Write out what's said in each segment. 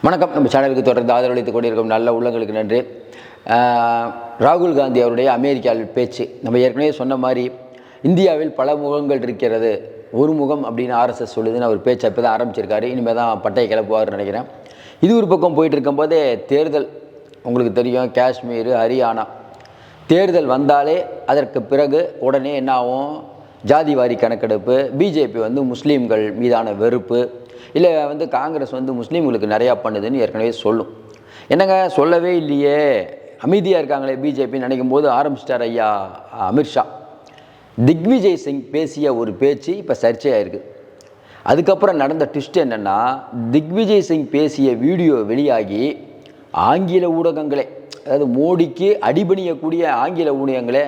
வணக்கம். நம்ம சேனலுக்கு தொடர்ந்து ஆதரவளித்துக் கொண்டிருக்கும் நல்ல உள்ளங்களுக்கு நன்றி. ராகுல் காந்தி அவருடைய அமெரிக்காவில் பேச்சு, நம்ம ஏற்கனவே சொன்ன மாதிரி இந்தியாவில் பல முகங்கள் இருக்கிறது, ஒரு முகம் அப்படின்னு ஆர்எஸ்எஸ் சொல்லுதுன்னு அவர் பேச்சு அப்போ தான் ஆரம்பிச்சிருக்காரு. இனிமேல் தான் பட்டையை கிளப்புவார்னு நினைக்கிறேன். இது ஒரு பக்கம் போயிட்டு இருக்கும்போதே தேர்தல் உங்களுக்கு தெரியும், காஷ்மீர், ஹரியானா தேர்தல் வந்தாலே அதற்கு பிறகு உடனே என்ன ஆகும், ஜாதிவாரி கணக்கெடுப்பு, பிஜேபி முஸ்லீம்கள் மீதான வெறுப்பு, இல்லை காங்கிரஸ் முஸ்லீம்களுக்கு நிறையா பண்ணுதுன்னு ஏற்கனவே சொல்லும். என்னங்க சொல்லவே இல்லையே, அமைதியாக இருக்காங்களே பிஜேபின்னு நினைக்கும் போது ஆரம்பிச்சிட்டார் ஐயா அமித்ஷா. திக்விஜய் சிங் பேசிய ஒரு பேச்சு இப்போ சர்ச்சையாக இருக்குது. அதுக்கப்புறம் நடந்த ட்விஸ்ட் என்னென்னா, திக்விஜய் சிங் பேசிய வீடியோ வெளியாகி ஆங்கில ஊடகங்களே, அதாவது மோடிக்கு அடிபணியக்கூடிய ஆங்கில ஊடகங்களே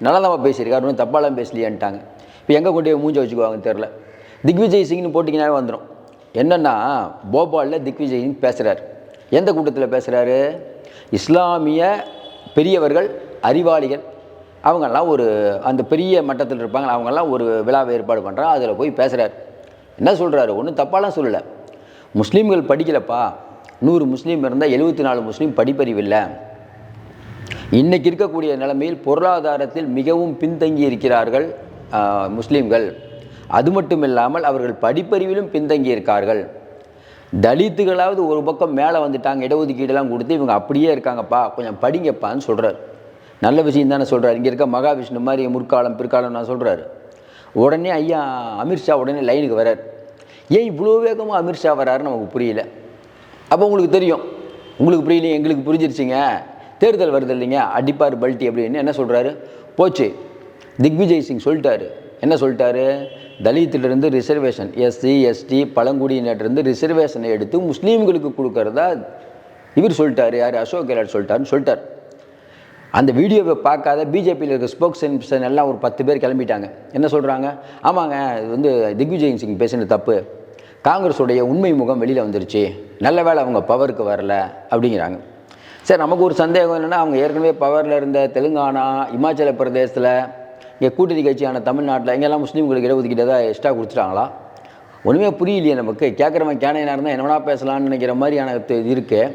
நல்லதாக பேசியிருக்காரு, ஒன்றும் தப்பாலாம் பேசலையான்ட்டாங்க. இப்போ எங்கே கொண்டு போய் மூஞ்ச வச்சுக்குவாங்கன்னு தெரில. திக்விஜய் சிங்னு போட்டிங்கனாவே வந்துடும். என்னென்னா, போபாலில் திக்விஜய் சிங் பேசுகிறார். எந்த கூட்டத்தில் பேசுகிறாரு? இஸ்லாமிய பெரியவர்கள், அறிவாளிகள், அவங்கெல்லாம் ஒரு அந்த பெரிய மட்டத்தில் இருப்பாங்க, அவங்கெல்லாம் ஒரு விழாவை ஏற்பாடு பண்ணுறாங்க. அதில் போய் பேசுகிறார். என்ன சொல்கிறாரு? ஒன்றும் தப்பாலாம் சொல்லலை. முஸ்லீம்கள் படிக்கலப்பா, 100 முஸ்லீம் இருந்தால் 74 முஸ்லீம் படிப்பறிவில்லை. இன்றைக்கி இருக்கக்கூடிய நிலைமையில் பொருளாதாரத்தில் மிகவும் பின்தங்கி இருக்கிறார்கள் முஸ்லீம்கள். அது மட்டும் இல்லாமல் அவர்கள் படிப்பறிவிலும் பின்தங்கி இருக்கார்கள். தலித்துகளாவது ஒரு பக்கம் மேலே வந்துட்டாங்க, இடஒதுக்கீடெல்லாம் கொடுத்து இவங்க அப்படியே இருக்காங்கப்பா, கொஞ்சம் படிங்கப்பான்னு சொல்கிறார். நல்ல விஷயம் தானே சொல்கிறார். இங்கே இருக்க மகாவிஷ்ணு மாதிரி முற்காலம் பிற்காலம் நான் சொல்கிறாரு. உடனே ஐயா அமித்ஷா உடனே லைனுக்கு வரார். ஏன் இவ்வளோ வேகமாக அமித்ஷா வராருன்னு நமக்கு புரியல. அப்போ உங்களுக்கு தெரியும், உங்களுக்கு புரியலையே, எங்களுக்கு புரிஞ்சிருச்சிங்க. தேர்தல் வருது இல்லைங்க, அடிப்பார் பல்ட்டி அப்படின்னு என்ன சொல்கிறாரு? போச்சு. திக்விஜய் சிங் சொல்லிட்டாரு. என்ன சொல்லிட்டாரு? தலித்திலிருந்து ரிசர்வேஷன், எஸ்சி எஸ்டி பழங்குடியினர்லேருந்து ரிசர்வேஷனை எடுத்து முஸ்லீம்களுக்கு கொடுக்கறதா இவர் சொல்லிட்டார். யார்? அசோக் கெலாட் சொல்லிட்டாருன்னு சொல்லிட்டார். அந்த வீடியோவை பார்க்காத பிஜேபியில் இருக்க ஸ்போக்ஸ்பர்சன் எல்லாம் ஒரு 10 பேர் கிளம்பிட்டாங்க. என்ன சொல்கிறாங்க? ஆமாங்க, இது திக்விஜய் சிங் பேசின தப்பு, காங்கிரஸுடைய உண்மை முகம் வெளியில் வந்துருச்சு, நல்ல வேளை அவங்க பவருக்கு வரல அப்படிங்கிறாங்க. சரி, நமக்கு ஒரு சந்தேகம் என்னென்னா, அவங்க ஏற்கனவே பவரில் இருந்த தெலுங்கானா, இமாச்சல பிரதேசத்தில், இங்கே கூட்டணி கட்சியான தமிழ்நாட்டில் எங்கெல்லாம் முஸ்லீம்களுக்கு இடஒதுக்கீடு தான் எக்ஸ்ட்ரா கொடுத்துட்டாங்களா? ஒன்றுமே புரியலையே நமக்கு. கேட்குறவன் கேனையாக இருந்தால் என்ன வேணால் பேசலான்னு நினைக்கிற மாதிரியான இது இருக்குது.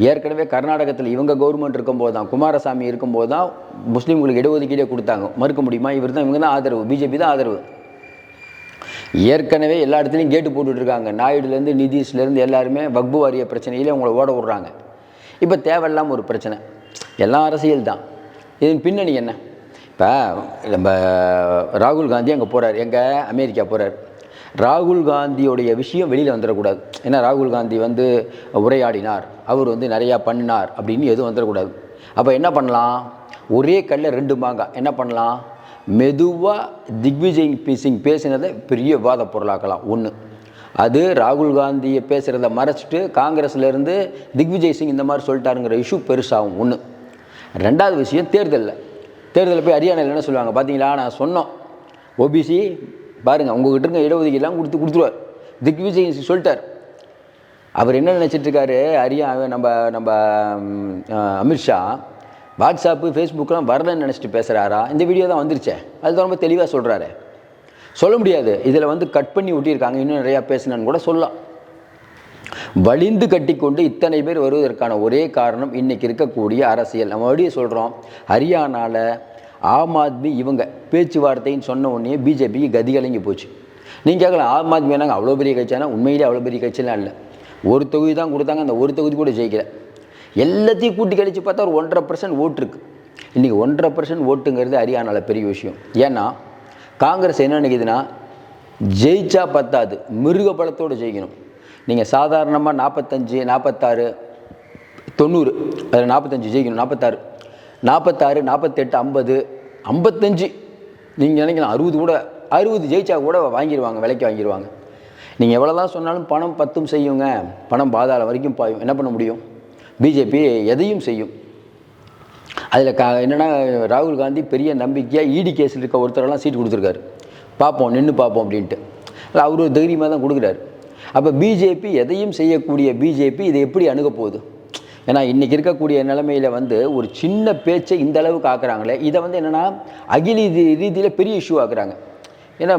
ஏற்கனவே கர்நாடகத்தில் இவங்க கவர்மெண்ட் இருக்கும்போது தான், குமாரசாமி இருக்கும்போது தான் முஸ்லீம்களுக்கு இடஒதுக்கீடே கொடுத்தாங்க. மறுக்க முடியுமா? இவங்க தான் ஆதரவு, பிஜேபி தான் ஆதரவு. ஏற்கனவே எல்லா இடத்துலையும் கேட்டு போட்டுட்ருக்காங்க. நாயுடுலேருந்து நிதிஷ்லேருந்து எல்லாருமே வக்பு வாரிய பிரச்சனையிலே அவங்கள ஓட விட்றாங்க. இப்போ தேவையில்லாமல் ஒரு பிரச்சனை, எல்லாம் அரசியல் தான். இதன் பின்னணி என்ன? இப்போ நம்ம ராகுல் காந்தி அங்கே போகிறார், எங்கே? அமெரிக்கா போகிறார். ராகுல் காந்தியோடைய விஷயம் வெளியில் வந்துடக்கூடாது. ஏன்னா ராகுல் காந்தி உரையாடினார், அவர் நிறையா பண்ணினார் அப்படின்னு எதுவும் வந்துடக்கூடாது. அப்போ என்ன பண்ணலாம்? ஒரே கல்லில் 2 மாங்காய். என்ன பண்ணலாம்? மெதுவாக திக்விஜய் சிங் பேசினதை பெரிய விவாத பொருளாக்கலாம். ஒன்று, அது ராகுல் காந்தியை பேசுகிறத மறைச்சிட்டு காங்கிரஸ்லேருந்து திக்விஜய் சிங் இந்த மாதிரி சொல்லிட்டாருங்கிற இஷ்யூ பெருசாகும். ஒன்று. ரெண்டாவது விஷயம், தேர்தலில் போய் ஹரியானாவில் என்ன சொல்லுவாங்க பார்த்தீங்களா? நான் சொன்னோம், ஓபிசி பாருங்கள் உங்கள்கிட்ட இருக்க இடஒதுக்கீடெல்லாம் கொடுத்துருவார். திக்விஜய் சிங் சொல்லிட்டார். அவர் என்ன நினச்சிட்ருக்காரு? நம்ம அமித்ஷா வாட்ஸ்அப்பு ஃபேஸ்புக்கெலாம் வரலன்னு நினச்சிட்டு பேசுகிறாரா? இந்த வீடியோ தான் வந்துருச்சே, அது ரொம்ப தெளிவாக சொல்கிறாரு. சொல்ல முடியாது, இதில் கட் பண்ணி ஒட்டியிருக்காங்க, இன்னும் நிறையா பேசினான்னு கூட சொல்லலாம். வலிந்து கட்டிக்கொண்டு இத்தனை பேர் வருவதற்கான ஒரே காரணம் இன்றைக்கி இருக்கக்கூடிய அரசியல். நம்ம மறுபடியும் சொல்கிறோம், ஹரியானாவில் ஆம் ஆத்மி இவங்க பேச்சுவார்த்தைன்னு சொன்ன உடனே பிஜேபிக்கு கதி கலங்கி போச்சு. நீங்கள் கேட்கலாம், ஆம் ஆத்மி வேணாங்க அவ்வளோ பெரிய கட்சியானா? உண்மையிலே அவ்வளோ பெரிய கட்சியெலாம் இல்லை. ஒரு தொகுதி தான் கொடுத்தாங்க, அந்த ஒரு தொகுதி கூட ஜெயிக்கல. எல்லாத்தையும் கூட்டி கழித்து பார்த்தா ஒரு 1.5% ஓட்டு இருக்குது. இன்றைக்கி 1.5% ஓட்டுங்கிறது ஹரியானாவில் பெரிய விஷயம். ஏன்னா காங்கிரஸ் என்ன நினைக்குதுன்னா, ஜெயிச்சா பத்தாது, மிருக பலத்தோடு ஜெயிக்கணும். நீங்கள் சாதாரணமாக 45, 46, 90, அதில் 45 ஜெயிக்கணும், 46, 48, 50, 55, நீங்கள் நினைக்கலாம் 60 கூட, 60 ஜெயிச்சா கூட வாங்கிடுவாங்க, விலைக்கு வாங்கிடுவாங்க. நீங்கள் எவ்வளோ தான் சொன்னாலும் பணம் 10 செய்யுங்க, பணம் பாதாளம் வரைக்கும் பாயும். என்ன பண்ண முடியும்? பிஜேபி எதையும் செய்யும். அதில் என்னென்னா, ராகுல் காந்தி பெரிய நம்பிக்கையாக இடி கேஸில் இருக்க ஒருத்தரெல்லாம் சீட்டு கொடுத்துருக்காரு. பார்ப்போம், நின்று பார்ப்போம் அப்படின்ட்டு. அவர் ஒரு தைரியமாக தான் கொடுக்குறாரு. அப்போ பிஜேபி எதையும் செய்யக்கூடிய பிஜேபி இதை எப்படி அணுக போகுது? ஏன்னா இன்றைக்கி இருக்கக்கூடிய நிலைமையில் ஒரு சின்ன பேச்சை இந்த அளவுக்கு ஆக்குறாங்களே, இதை என்னென்னா அகில ரீதியில் பெரிய இஷ்யூ ஆக்குறாங்க. ஏன்னா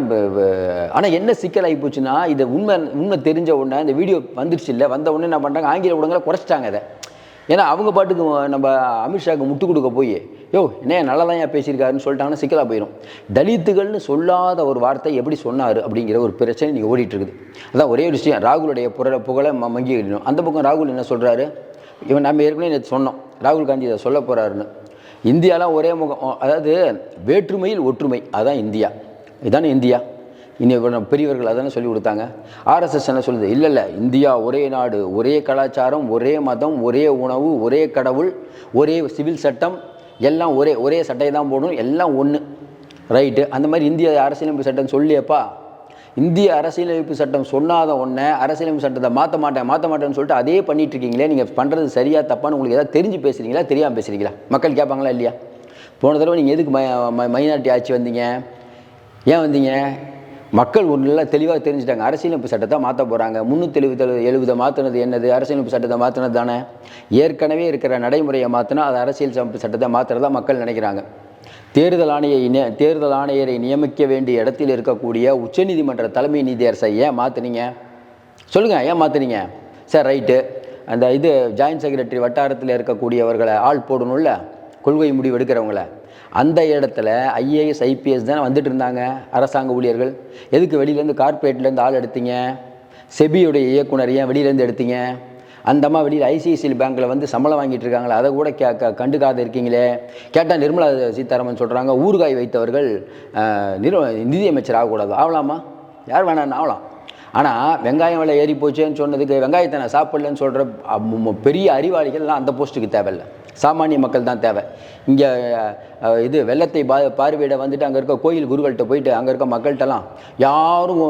ஆனால் என்ன சிக்கலாகி போச்சுன்னா இதை உண்மை தெரிஞ்ச உடனே இந்த வீடியோ வந்துருச்சு இல்லை, வந்த உடனே என்ன பண்ணுறாங்க, ஆங்கில ஊடகங்களை குறைச்சிட்டாங்க அதை. ஏன்னா அவங்க பாட்டுக்கு நம்ம அமித்ஷாவுக்கு முட்டு கொடுக்க போய் என்ன நல்லா தான் ஏன் பேசியிருக்காருன்னு சொல்லிட்டாங்கன்னா சிக்கலாக போயிடும். தலித்துகள்னு சொல்லாத ஒரு வார்த்தை எப்படி சொன்னார் அப்படிங்கிற ஒரு பிரச்சனை நீங்கள் ஓடிட்டுருக்குது. அதான் ஒரே ஒரு விஷயம், ராகுலுடைய புகழை மங்கிடணும். அந்த பக்கம் ராகுல் என்ன சொல்கிறாரு, நம்ம ஏற்கனவே நேற்று சொன்னோம் ராகுல் காந்தி இதை சொல்ல போகிறாருன்னு. இந்தியாலாம் ஒரே முகம், அதாவது வேற்றுமையில் ஒற்றுமை, அதுதான் இந்தியா. இதுதானே இந்தியா. இன்னும் பெரியவர்கள் அதானே சொல்லி கொடுத்தாங்க. ஆர்எஸ்எஸ் என்ன சொல்லுது, இல்லை இந்தியா ஒரே நாடு, ஒரே கலாச்சாரம், ஒரே மதம், ஒரே உணவு, ஒரே கடவுள், ஒரே சிவில் சட்டம், எல்லாம் ஒரே சட்டையை தான் போடணும், எல்லாம் ஒன்று. ரைட்டு. அந்த மாதிரி இந்திய அரசியலமைப்பு சட்டம் சொல்லியப்பா, இந்திய அரசியலமைப்பு சட்டம் சொன்னாத ஒன்றை அரசியலமைப்பு சட்டத்தை மாற்ற மாட்டேன்னு சொல்லிட்டு அதே பண்ணிட்டு இருக்கீங்களே. நீங்கள் பண்ணுறது சரியா தப்பான்னு உங்களுக்கு ஏதாவது தெரிஞ்சு பேசுகிறீங்களா, தெரியாமல் பேசுகிறீங்களா? மக்கள் கேட்பாங்களா இல்லையா? போன தடவை நீங்கள் எதுக்கு மைனாரிட்டி ஆட்சி வந்தீங்க, ஏன் வந்தீங்க? மக்கள் ஒன்றுல தெளிவாக தெரிஞ்சுட்டாங்க, அரசியலமைப்பு சட்டத்தை மாற்ற போகிறாங்க. 370 மாற்றினது என்னது? அரசியலமைப்பு சட்டத்தை மாற்றினது தானே. ஏற்கனவே இருக்கிற நடைமுறையை மாற்றினா அது அரசியலமைப்பு சட்டத்தை மாற்றுறதா மக்கள் நினைக்கிறாங்க. தேர்தல் ஆணையரை நியமிக்க வேண்டிய இடத்தில் இருக்கக்கூடிய உச்சநீதிமன்ற தலைமை நீதியரசை ஏன் மாற்றினீங்க சொல்லுங்கள், ஏன் மாற்றினீங்க? சார் ரைட்டு, அந்த ஜாயின்ட் செக்ரட்டரி வட்டாரத்தில் இருக்கக்கூடியவர்களை ஆள் போடணும்ல, கொள்கை முடிவு எடுக்கிறவங்கள. அந்த இடத்துல ஐஏஎஸ் ஐபிஎஸ் தானே வந்துட்டு இருந்தாங்க அரசாங்க ஊழியர்கள். எதுக்கு வெளியிலேருந்து கார்ப்பரேட்லேருந்து ஆள் எடுத்தீங்க? செபியுடைய இயக்குனர் ஏன் வெளியிலேருந்து எடுத்தீங்க? அந்த அம்மா வெளியில் ஐசிஐசிஐ பேங்க்கில் வந்து சம்பளம் வாங்கிட்டு இருக்காங்களே, அதை கூட கண்டுக்காத இருக்கீங்களே. கேட்டால் நிர்மலா சீதாராமன் சொல்கிறாங்க, ஊறுகாய் வைத்தவர்கள் நிதியமைச்சர் ஆகக்கூடாது. ஆகலாமா? யார் வேணான்னு ஆகலாம். ஆனால் வெங்காயம் விலை ஏறி போச்சேன்னு சொன்னதுக்கு வெங்காயத்தை நான் சாப்பிடலன்னு சொல்கிற பெரிய அறிவாளிகள்லாம் அந்த போஸ்ட்டுக்கு தேவையில்லை, சாமானிய மக்கள் தான் தேவை. இங்கே வெள்ளத்தை பார்வையிட வந்துட்டு அங்கே இருக்க கோயில் குருக்கள்கிட்ட போயிட்டு அங்கே இருக்க மக்கள்கிட்டலாம் யாரும்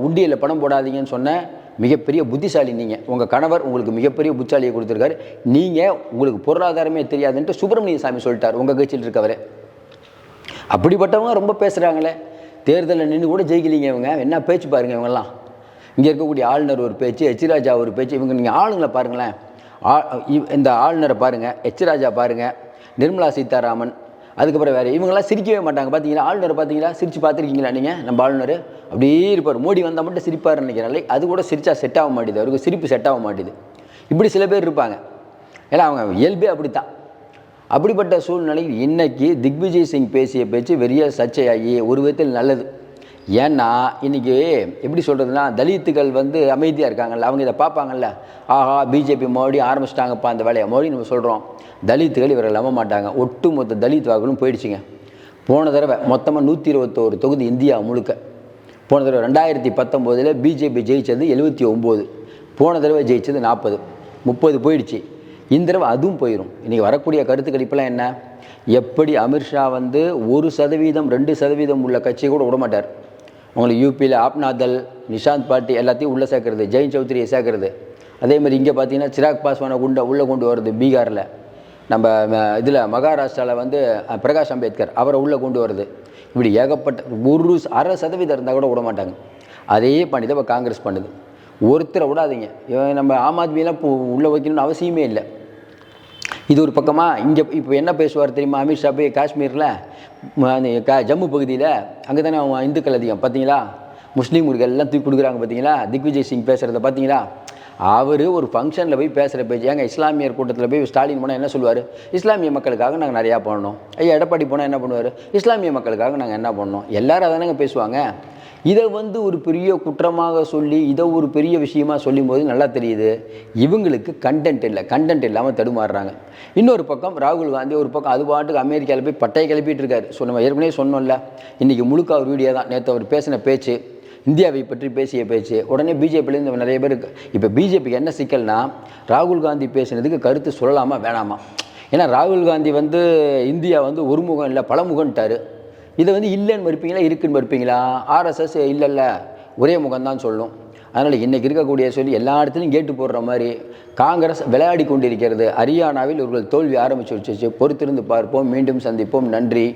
உண்டியலில் பணம் போடாதீங்கன்னு சொன்ன மிகப்பெரிய புத்திசாலி நீங்கள். உங்கள் கணவர் உங்களுக்கு மிகப்பெரிய புத்திசாலியை கொடுத்துருக்காரு. நீங்கள் உங்களுக்கு பொருளாதாரமே தெரியாதுன்ட்டு சுப்பிரமணிய சாமி சொல்லிட்டார் உங்கள் கட்சியில் இருக்கவரே. அப்படிப்பட்டவங்க ரொம்ப பேசுகிறாங்களே. தேர்தலில் நின்று கூட ஜெயிக்கலீங்க இவங்க. என்ன பேச்சு பாருங்கள் இவங்கெல்லாம். இங்கே இருக்கக்கூடிய ஆளுநர் ஒரு பேச்சு, எச்ராஜா ஒரு பேச்சு. இவங்க நீங்கள் ஆளுங்களை பாருங்களேன். இந்த ஆளுநரை பாருங்கள், எச்ராஜா பாருங்கள், நிர்மலா சீதாராமன், அதுக்கப்புறம் வேறு இவங்கெல்லாம் சிரிக்கவே மாட்டாங்க. பார்த்தீங்களா ஆளுநரை? பார்த்தீங்களா சிரித்து பார்த்துருக்கீங்களா நீங்கள்? நம்ம ஆளுநர் அப்படியே இருப்பார். மோடி வந்தால் மட்டும் சிரிப்பார் நினைக்கிறாங்களே, அது கூட சிரித்தா செட் ஆக மாட்டேது, அவருக்கு சிரிப்பு செட் ஆக மாட்டேது. இப்படி சில பேர் இருப்பாங்க. ஏன்னா அவங்க இயல்பே அப்படித்தான். அப்படிப்பட்ட சூழ்நிலையில் இன்றைக்கி திக்விஜய் சிங் பேசிய பேச்சு பெரிய சர்ச்சையாகி ஒரு விதத்தில் நல்லது. ஏன்னா இன்றைக்கி எப்படி சொல்கிறதுனா, தலித்துகள் வந்து அமைதியாக இருக்காங்கல்ல, அவங்க இதை பார்ப்பாங்கல்ல, ஆஹா பிஜேபி மோடி ஆரம்பிச்சிட்டாங்கப்பா அந்த வேலையை. மோடி நம்ம சொல்கிறோம், தலித்துகள் இவர்கள் நம்ப மாட்டாங்க. ஒட்டுமொத்த தலித் வாக்குகளும் போயிடுச்சுங்க. போன தடவை மொத்தமாக 121 தொகுதி இந்தியா முழுக்க. போன தடவை 2019 பிஜேபி ஜெயித்தது 79, போன தடவை ஜெயித்தது 40, 30 போயிடுச்சு. இந்த தடவை அதுவும் போயிடும். இன்றைக்கி வரக்கூடிய கருத்து கணிப்பெல்லாம் என்ன, எப்படி அமித்ஷா வந்து 1%, 2% உள்ள கட்சியை கூட விட மாட்டார். உங்களுக்கு யூபியில் ஆப்னாதல், நிஷாந்த் பார்ட்டி எல்லாத்தையும் உள்ளே சேர்க்குறது, ஜெயின் சௌத்ரியை சேர்க்குறது. அதே மாதிரி இங்கே பார்த்தீங்கன்னா சிராக் பாஸ்வானை உள்ளே கொண்டு வருது. பீகாரில் நம்ம இதில் மகாராஷ்டிராவில் வந்து பிரகாஷ் அம்பேத்கர் அவரை உள்ளே கொண்டு வருது. இப்படி ஏகப்பட்ட 1% இருந்தால் கூட விட மாட்டாங்க. அதே பண்ணி தான் இப்போ காங்கிரஸ் பண்ணுது. ஒருத்தரை விடாதீங்க. நம்ம ஆம் ஆத்மியெல்லாம் இப்போ உள்ளே வைக்கணும்னு அவசியமே இல்லை. இது ஒரு பக்கமாக. இங்கே இப்போ என்ன பேசுவார் தெரியுமா? அமித்ஷா போய் காஷ்மீரில் ஜம்மு பகுதியில் அங்கே தானே அவங்க இந்துக்கள் அதிகம் பார்த்தீங்களா, முஸ்லீம்களுக்கு எல்லாம் தூக்கி கொடுக்குறாங்க பார்த்தீங்களா. திக்விஜய் சிங் பேசுகிறத பார்த்தீங்களா? அவர் ஒரு ஃபங்க்ஷனில் போய் பேசுகிற பேச்சு. ஏங்க இஸ்லாமியர் கூட்டத்தில் போய் ஸ்டாலின் போனால் என்ன சொல்லுவார்? இஸ்லாமிய மக்களுக்காக நாங்கள் நிறையா பண்ணணும். ஐயா எடப்பாடி போனால் என்ன பண்ணுவார்? இஸ்லாமிய மக்களுக்காக நாங்கள் என்ன பண்ணணும்? எல்லோரும் அதானங்க பேசுவாங்க. இதை வந்து ஒரு பெரிய குற்றமாக சொல்லி இதை ஒரு பெரிய விஷயமாக சொல்லும் போது நல்லா தெரியுது இவங்களுக்கு கண்டென்ட் இல்லாமல் தடுமாறுறாங்க. இன்னொரு பக்கம் ராகுல் காந்தி ஒரு பக்கம் அது பாட்டுக்கு அமெரிக்காவில் போய் பட்டையை கிளப்பிட்டு இருக்காரு. நம்ம ஏற்கனவே சொன்னோம்ல, இன்றைக்கி முழுக்க அவர் வீடியோ தான். நேற்று அவர் பேசின பேச்சு, இந்தியாவை பற்றி பேசிய பேச்சு. உடனே பிஜேபியிலேருந்து நிறைய பேர் இப்போ பிஜேபிக்கு என்ன சிக்கல்னா, ராகுல் காந்தி பேசினதுக்கு கருத்து சொல்லலாமா வேணாமா? ஏன்னா ராகுல் காந்தி வந்து இந்தியா வந்து ஒருமுகம் இல்லை பலமுகன்ட்டார். இதை வந்து இல்லைன்னு மறுப்பீங்களா இருக்குன்னு மறுப்பீங்களா? ஆர்எஸ்எஸ் இல்லை ஒரே முகம்தான் சொல்லும். அதனால் இன்றைக்கி இருக்கக்கூடிய சொல்லி எல்லா இடத்துலையும் கேட்டு போடுற மாதிரி காங்கிரஸ் விளையாடி கொண்டிருக்கிறது. ஹரியானாவில் இவர்கள் தோல்வி ஆரம்பிச்சு வச்சு. பொறுத்திருந்து பார்ப்போம். மீண்டும் சந்திப்போம். நன்றி.